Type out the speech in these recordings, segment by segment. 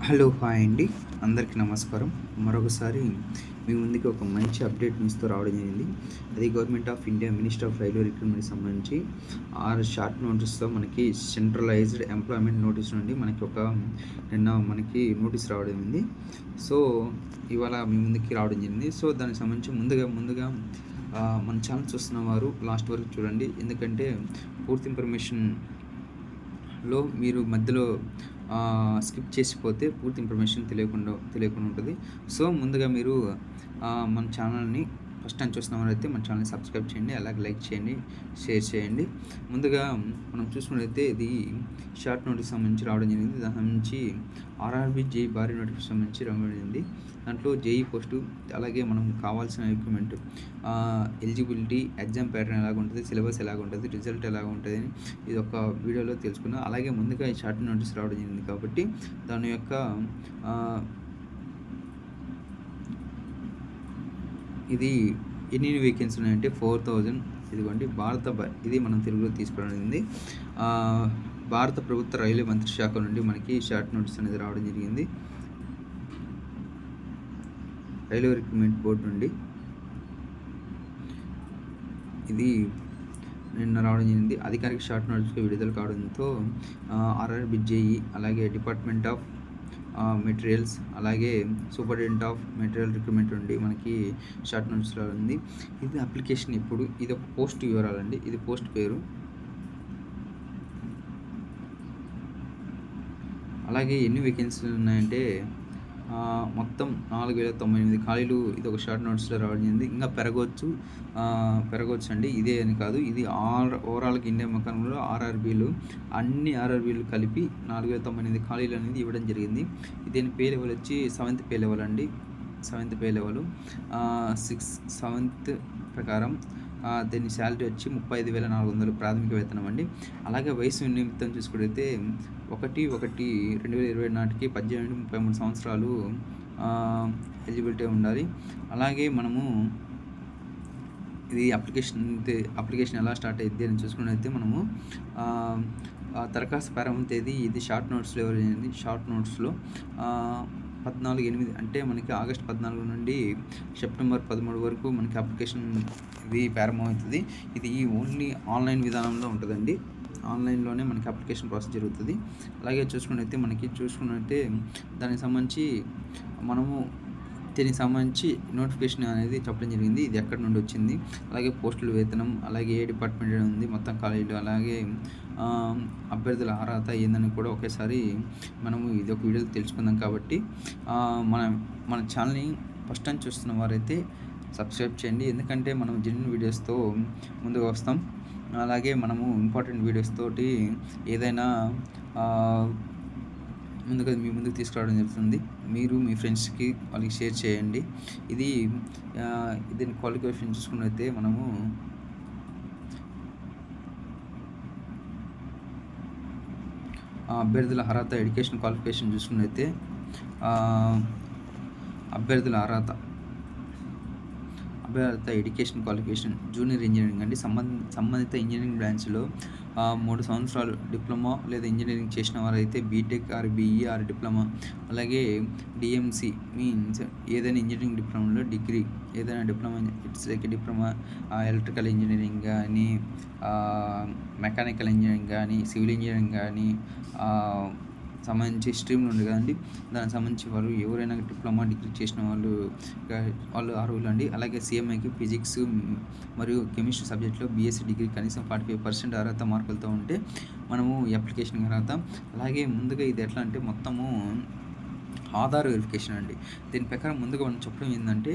Hello hi అండి, అందరికీ నమస్కారం. మరొకసారి మీ ముందుకి ఒక మంచి అప్డేట్ న్యూస్తో రావడం జరిగింది. అది government of India minister of railway రిక్రూట్మెంట్కి సంబంధించి 6 షార్ట్ నోటీస్తో మనకి సెంట్రలైజ్డ్ ఎంప్లాయ్మెంట్ నోటీస్ నుండి నిన్న మనకి నోటీస్ రావడం జరిగింది. సో ఇవాళ మీ ముందుకి రావడం జరిగింది. సో దానికి సంబంధించి ముందుగా మన ఛానల్ చూస్తున్న వారు లాస్ట్ వరకు చూడండి, ఎందుకంటే పూర్తి ఇన్ఫర్మేషన్లో మీరు మధ్యలో స్కిప్ చేసిపోతే పూర్తి ఇన్ఫర్మేషన్ తెలియకుండా ఉంటుంది. సో ముందుగా మీరు మన ఛానల్ని ఫస్ట్ టైం చూస్తున్నవారైతే మన ఛానల్ని సబ్స్క్రైబ్ చేయండి, అలాగే లైక్ చేయండి, షేర్ చేయండి. ముందుగా మనం చూసుకున్నట్లయితే ఇది షార్ట్ నోటీస్ సంబంధించి రావడం జరిగింది. దాని సంబంధించి ఆర్ఆర్బీ జేఈ భారీ నోటిఫికేషన్ సంబంధించి రావడం జరిగింది. దాంట్లో జేఈ పోస్టు, అలాగే మనం కావాల్సిన రిక్రూట్మెంట్, ఎలిజిబిలిటీ, ఎగ్జామ్ ప్యాటర్న్ ఎలాగ ఉంటుంది, సిలబస్ ఎలాగ ఉంటుంది, రిజల్ట్ ఎలాగ ఉంటుంది అని ఇది ఒక వీడియోలో తెలుసుకున్నాం. అలాగే ముందుగా ఈ షార్ట్ నోటీస్ రావడం జరిగింది కాబట్టి దాని యొక్క ఇది ఎన్ని వేకెన్సీ ఉన్నాయంటే 4000. ఇదిగోండి ఇది మనం తెలుగులో తీసుకోవడం. భారత ప్రభుత్వ రైల్వే మంత్రి శాఖ నుండి మనకి షార్ట్ నోటీస్ అనేది రావడం జరిగింది. రైల్వే రిక్రూట్మెంట్ బోర్డు నుండి ఇది నిన్న రావడం జరిగింది. అధికారిక షార్ట్ నోటీస్గా విడుదల కావడంతో ఆర్ఆర్బీ జేఈ, అలాగే డిపార్ట్మెంట్ ఆఫ్ మెటీరియల్స్, అలాగే సూపరింటెండెంట్ ఆఫ్ మెటీరియల్ రిక్రూట్మెంట్ నుండి మనకి షార్ట్ నోటీస్ ఉంది. ఇది అప్లికేషన్. ఇప్పుడు ఇది ఒక పోస్ట్ వివరాలండి. ఇది పోస్ట్ పేరు. అలాగే ఎన్ని వేకెన్సీలు ఉన్నాయంటే మొత్తం 4098 ఖాళీలు. ఇది ఒక షార్ట్ నోట్స్లో రావడం జరిగింది. ఇంకా పెరగవచ్చు అండి, ఇదే అని కాదు. ఇది ఓవరాల్గా ఇండియా మొత్తంలో అన్ని ఆర్ఆర్బీలు కలిపి 4098 ఖాళీలు అనేది ఇవ్వడం జరిగింది. దీని పే లెవెల్ వచ్చి 7th పే లెవెల్ అండి. 7th పే లెవెల్ 7th ప్రకారం దీని శాలరీ వచ్చి 35,400 ప్రాథమిక వేతనం అండి. అలాగే వయసు నిమిత్తం చూసుకుంటే 1/1/2020 నాటికి 18-33 సంవత్సరాలు ఎలిజిబిలిటీ ఉండాలి. అలాగే మనము ఇది అప్లికేషన్ ఎలా స్టార్ట్ అయ్యింది అని చూసుకున్నట్లయితే మనము దరఖాస్తు ప్రారంభం తేదీ ఇది షార్ట్ నోట్స్లో 14/8 అంటే మనకి ఆగస్టు 14 నుండి సెప్టెంబర్ 13 వరకు మనకి అప్లికేషన్ ఇది ప్రారంభమవుతుంది. ఇది ఓన్లీ ఆన్లైన్ విధానంలో ఉంటుందండి. ఆన్లైన్లోనే మనకి అప్లికేషన్ ప్రాసెస్ జరుగుతుంది. అలాగే చూసుకున్నట్టే దానికి సంబంధించి నోటిఫికేషన్ అనేది చెప్పడం జరిగింది. ఇది ఎక్కడి నుండి వచ్చింది, అలాగే పోస్టుల వేతనం, అలాగే ఏ డిపార్ట్మెంట్ ఉంది, మొత్తం కాలేజీలు, అలాగే అభ్యర్థుల అర్హత ఏందని కూడా ఒకేసారి మనము ఇది ఒక వీడియో తెలుసుకుందాం. కాబట్టి మన ఛానల్ని ఫస్ట్ టైం చూస్తున్న వారైతే సబ్స్క్రైబ్ చేయండి, ఎందుకంటే మనం జెన్యూన్ వీడియోస్తో ముందుకు వస్తాం. అలాగే మనము ఇంపార్టెంట్ వీడియోస్ తోటి ఏదైనా మీ ముందుకు తీసుకురావడం జరుగుతుంది. మీరు మీ ఫ్రెండ్స్కి వాళ్ళకి షేర్ చేయండి. దీని క్వాలిఫికేషన్ చూసుకున్నట్లయితే మనము అభ్యర్థుల అర్హత, ఎడ్యుకేషన్ క్వాలిఫికేషన్ చూసుకున్నట్లయితే అభ్యర్థుల అర్హత ఎడ్యుకేషన్ క్వాలిఫికేషన్ జూనియర్ ఇంజనీరింగ్ అండి. సంబంధిత ఇంజనీరింగ్ బ్రాంచ్లో 3 సంవత్సరాలు డిప్లొమా లేదా ఇంజనీరింగ్ చేసిన వారైతే BTech or BE or diploma, అలాగే డిఎంసి మీన్స్ ఏదైనా ఇంజనీరింగ్ డిప్లొమాలో డిగ్రీ, ఏదైనా diploma it's like diploma electrical engineering కానీ, మెకానికల్ ఇంజనీరింగ్ కానీ, సివిల్ ఇంజనీరింగ్ కానీ సంబంధించి స్ట్రీమ్లు ఉంది కదండి. దానికి సంబంధించి వాళ్ళు ఎవరైనా డిప్లొమా, డిగ్రీ చేసిన వాళ్ళు అర్హులు అండి. అలాగే సిఎంఐకి ఫిజిక్స్ మరియు కెమిస్ట్రీ సబ్జెక్ట్లో బీఎస్సీ డిగ్రీ కనీసం 45% అర్హత మార్కులతో ఉంటే మనము అప్లికేషన్ అర్హత. అలాగే ముందుగా ఇది ఎట్లా అంటే మొత్తము ఆధార్ వెరిఫికేషన్ అండి. దీని ప్రకారం ముందుగా మనం చెప్పడం ఏంటంటే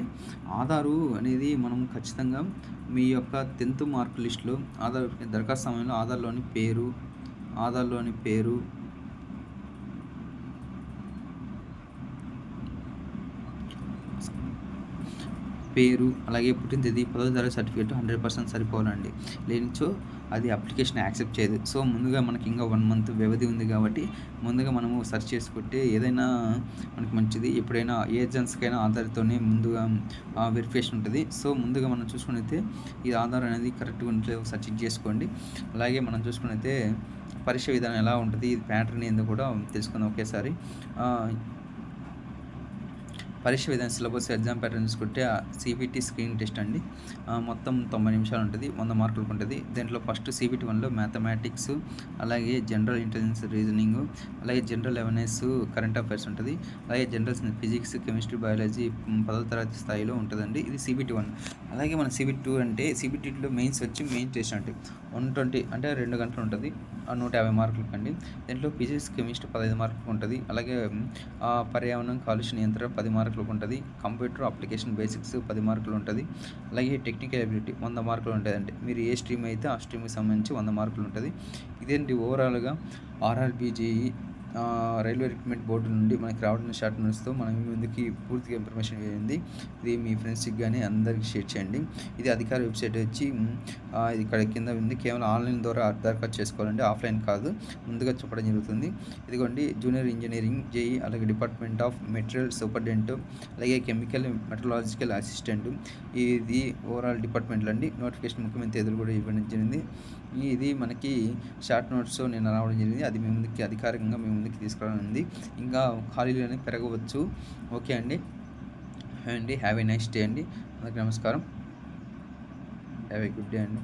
ఆధారు అనేది మనం ఖచ్చితంగా మీ యొక్క 10th మార్క్ లిస్టులో దరఖాస్తు సమయంలో ఆధార్లోని పేరు, అలాగే పుట్టిన తేదీ, 10వ తరగతి సర్టిఫికేట్ 100% సరిపోవాలండి. లేనిచో అది అప్లికేషన్ యాక్సెప్ట్ చేయదు. సో ముందుగా మనకి ఇంకా 1 month వ్యవధి ఉంది కాబట్టి ముందుగా మనము సెర్చ్ చేసుకుంటే ఏదైనా మనకి మంచిది. ఎప్పుడైనా ఏ ఏజెన్సీకైనా ఆధార్తోనే ముందుగా వెరిఫికేషన్ ఉంటుంది. సో ముందుగా మనం చూసుకున్నైతే ఈ ఆధార్ అనేది కరెక్ట్గా ఉంటే సెర్చ్ చేసుకోండి. అలాగే మనం చూసుకున్నైతే పరీక్ష విధానం ఎలా ఉంటది, ప్యాటర్న్ ఏందో కూడా తెలుసుకుందాం ఒకేసారి. ఆహ్, పరీక్ష విధానం సిలబస్ ఎగ్జామ్ ప్యాటర్న్ చూసుకుంటే సీబీటీ స్క్రీనింగ్ టెస్ట్ అండి. మొత్తం 90 నిమిషాలు ఉంటది. 100 మార్కులకు ఉంటది. దీంట్లో ఫస్ట్ సీబీటీ 1లో మ్యాథమెటిక్స్, అలాగే జనరల్ ఇంటెలిజెన్స్ రీజనింగ్, అలాగే జనరల్ అవేర్నెస్, కరెంట్ అఫైర్స్ ఉంటది. అలాగే జనరల్ ఫిజిక్స్, కెమిస్ట్రీ, బయాలజీ 10వ తరగతి స్థాయిలో ఉంటదండి. ఇది సీబీటీ 1. అలాగే మన సీబీటీ 2 అంటే సీబీటీ 2లో మెయిన్స్ వచ్చి మెయిన్ టెస్ట్ అంటే 120 అంటే 2 గంటలు ఉంటది. 150 మార్కులకండి. దీంట్లో ఫిజిక్స్, కెమిస్ట్రీ 15 మార్కులకు ఉంటది. అలాగే పర్యావరణం, కాలుష్య నియంత్రణ 10 మార్కులకు ఉంటది. కంప్యూటర్ అప్లికేషన్ బేసిక్స్ 10 మార్కులు ఉంటది. అలాగే టెక్నికల్ ఎబిలిటీ 100 మార్కులు ఉంటదండి. మీరు ఏ స్ట్రీమ్ అయితే ఆ స్ట్రీమ్‌కి సంబంధించి 100 మార్కులు ఉంటది. ఇదేంటి ఓవరాల్‌గా RRB, JEE railway recruitment board నుండి మనకి రావడం షార్ట్ నోట్స్‌తో మన ముందుకి పూర్తిగా ఇన్ఫర్మేషన్ వెళ్ళింది. ఇది మీ ఫ్రెండ్స్‌కి గాని అందరికి షేర్ చేయండి. ఇది అధికార వెబ్‌సైట్ వచ్చి ఇది ఇక్కడ కింద ఉంది. కేవలం ఆన్‌లైన్ ద్వారా దరఖాస్తు చేసుకోవాలండి. ఆఫ్‌లైన్ కాదు. ముందుగా చెప్పడం జరుగుతుంది. ఇదిగోండి జూనియర్ ఇంజినీరింగ్, జేఈఈ, అలాగే డిపార్ట్మెంట్ ఆఫ్ మెటీరియల్ సూపరింటెండెంట్, అలాగే కెమికల్ మెట్రలాజికల్ అసిస్టెంట్. ఇది ఓవరాల్ డిపార్ట్మెంట్లు అండి. నోటిఫికేషన్ ముఖ్యమైన తేదీలు కూడా ఇవ్వడం జరిగింది. ఇది మనకి షార్ట్ నోట్స్ నిన్న రావడం జరిగింది. అది మీ ముందుకి అధికారికంగా మీ ముందుకి తీసుకురావడం ఉంది. ఇంకా ఖాళీలు అనేవి పెరగవచ్చు. ఓకే అండి. హ్యావ్ ఎ నైస్ డే అండి. అందరికీ నమస్కారం. హ్యావ్ ఎ గుడ్ డే అండి.